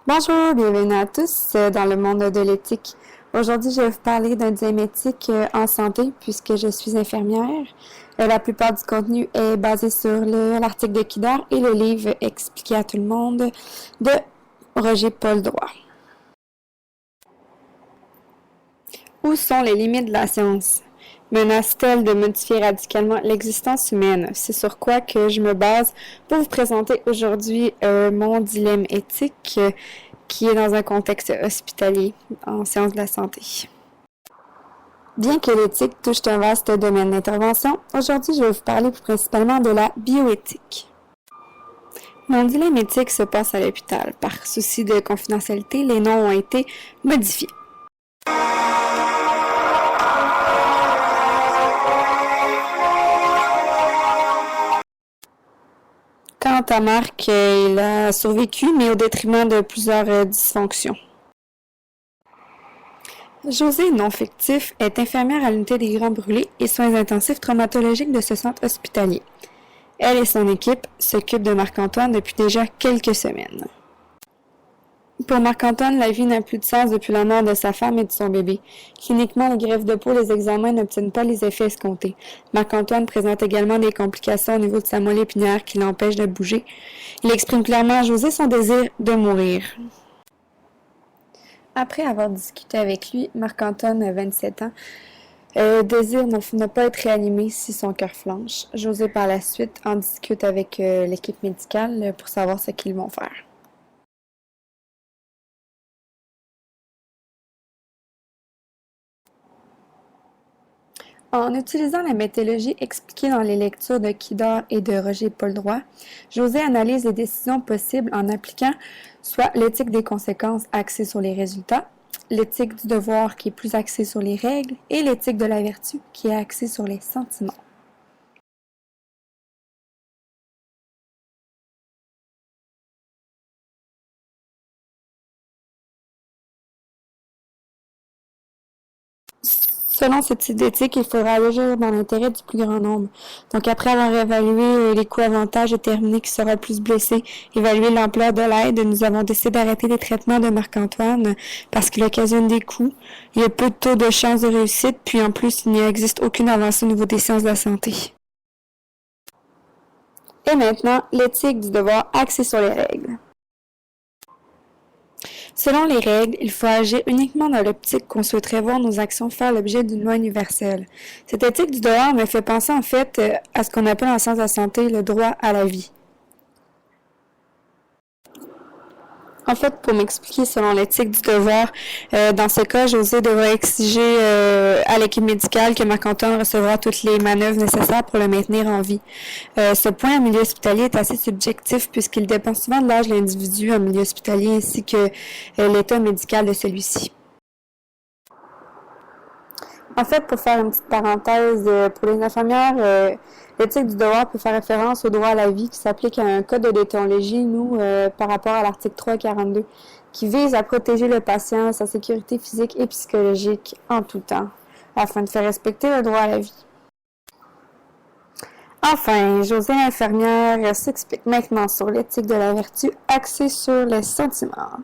Bonjour, bienvenue à tous dans le monde de l'éthique. Aujourd'hui, je vais vous parler d'un dilemme éthique en santé puisque je suis infirmière. La plupart du contenu est basé sur l'article de Kidar et le livre Expliqué à tout le monde de Roger-Paul Drouin. Où sont les limites de la science? Menace-t-elle de modifier radicalement l'existence humaine? C'est sur quoi que je me base pour vous présenter aujourd'hui mon dilemme éthique qui est dans un contexte hospitalier en sciences de la santé. Bien que l'éthique touche un vaste domaine d'intervention, aujourd'hui je vais vous parler plus principalement de la bioéthique. Mon dilemme éthique se passe à l'hôpital. Par souci de confidentialité, les noms ont été modifiés. Quant à Marc, il a survécu, mais au détriment de plusieurs dysfonctions. José, non fictif, est infirmière à l'unité des Grands Brûlés et soins intensifs traumatologiques de ce centre hospitalier. Elle et son équipe s'occupent de Marc-Antoine depuis déjà quelques semaines. Pour Marc-Antoine, la vie n'a plus de sens depuis la mort de sa femme et de son bébé. Cliniquement, les greffes de peau et les examens n'obtiennent pas les effets escomptés. Marc-Antoine présente également des complications au niveau de sa moelle épinière qui l'empêchent de bouger. Il exprime clairement à José son désir de mourir. Après avoir discuté avec lui, Marc-Antoine a 27 ans. Désire ne pas être réanimé si son cœur flanche. José, par la suite, en discute avec l'équipe médicale pour savoir ce qu'ils vont faire. En utilisant la méthodologie expliquée dans les lectures de Kidar et de Roger-Paul Drouin, José analyse les décisions possibles en appliquant soit l'éthique des conséquences axée sur les résultats, l'éthique du devoir qui est plus axée sur les règles et l'éthique de la vertu qui est axée sur les sentiments. Selon cette idée éthique, il faudra agir dans l'intérêt du plus grand nombre. Donc, après avoir évalué les coûts-avantages, déterminé qui sera le plus blessé, évalué l'ampleur de l'aide, nous avons décidé d'arrêter les traitements de Marc-Antoine parce qu'il occasionne des coûts. Il y a peu de taux de chance de réussite, puis en plus, il n'existe aucune avancée au niveau des sciences de la santé. Et maintenant, l'éthique du devoir axée sur les règles. Selon les règles, il faut agir uniquement dans l'optique qu'on souhaiterait voir nos actions faire l'objet d'une loi universelle. Cette éthique du devoir me fait penser en fait à ce qu'on appelle en sciences de la santé le droit à la vie. En fait, pour m'expliquer selon l'éthique du devoir, dans ce cas, José devrait exiger à l'équipe médicale que Marc-Antoine recevra toutes les manœuvres nécessaires pour le maintenir en vie. Ce point en milieu hospitalier est assez subjectif puisqu'il dépend souvent de l'âge de l'individu en milieu hospitalier ainsi que l'état médical de celui-ci. En fait, pour faire une petite parenthèse, pour les infirmières, l'éthique du devoir peut faire référence au droit à la vie qui s'applique à un code de déontologie, par rapport à l'article 342, qui vise à protéger le patient, sa sécurité physique et psychologique en tout temps, afin de faire respecter le droit à la vie. Enfin, José l'infirmière s'explique maintenant sur l'éthique de la vertu axée sur les sentiments.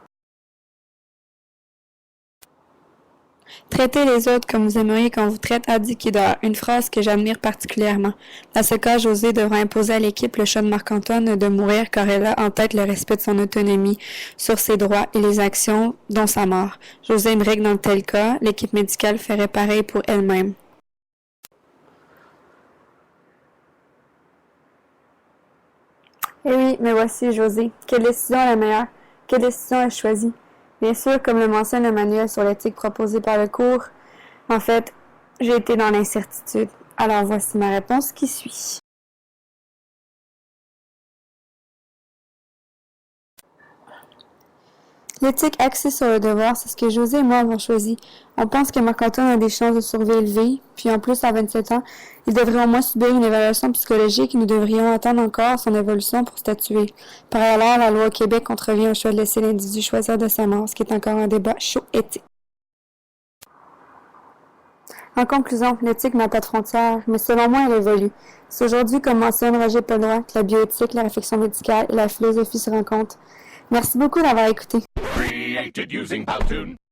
Traitez les autres comme vous aimeriez qu'on vous traite, a dit Kidar, une phrase que j'admire particulièrement. Dans ce cas, José devra imposer à l'équipe le choix de Marc-Antoine de mourir car elle a en tête le respect de son autonomie sur ses droits et les actions, dont sa mort. José une règle dans tel cas, l'équipe médicale ferait pareil pour elle-même. Eh oui, mais voici José. Quelle décision est la meilleure? Quelle décision ai-je choisie? Bien sûr, comme le mentionne le manuel sur l'éthique proposé par le cours, en fait, j'ai été dans l'incertitude. Alors voici ma réponse qui suit. L'éthique axée sur le devoir, c'est ce que José et moi avons choisi. On pense que Marc-Antoine a des chances de survie élevées, puis en plus, à 27 ans, il devrait au moins subir une évaluation psychologique et nous devrions attendre encore son évolution pour statuer. Par ailleurs, la loi au Québec contrevient au choix de laisser l'individu choisir de sa mort, ce qui est encore un débat chaud éthique. En conclusion, l'éthique n'a pas de frontières, mais selon moi, elle évolue. C'est aujourd'hui, comme mentionne Roger-Paul Drouin, que la bioéthique, la réflexion médicale et la philosophie se rencontrent. Merci beaucoup d'avoir écouté. created using Powtoon.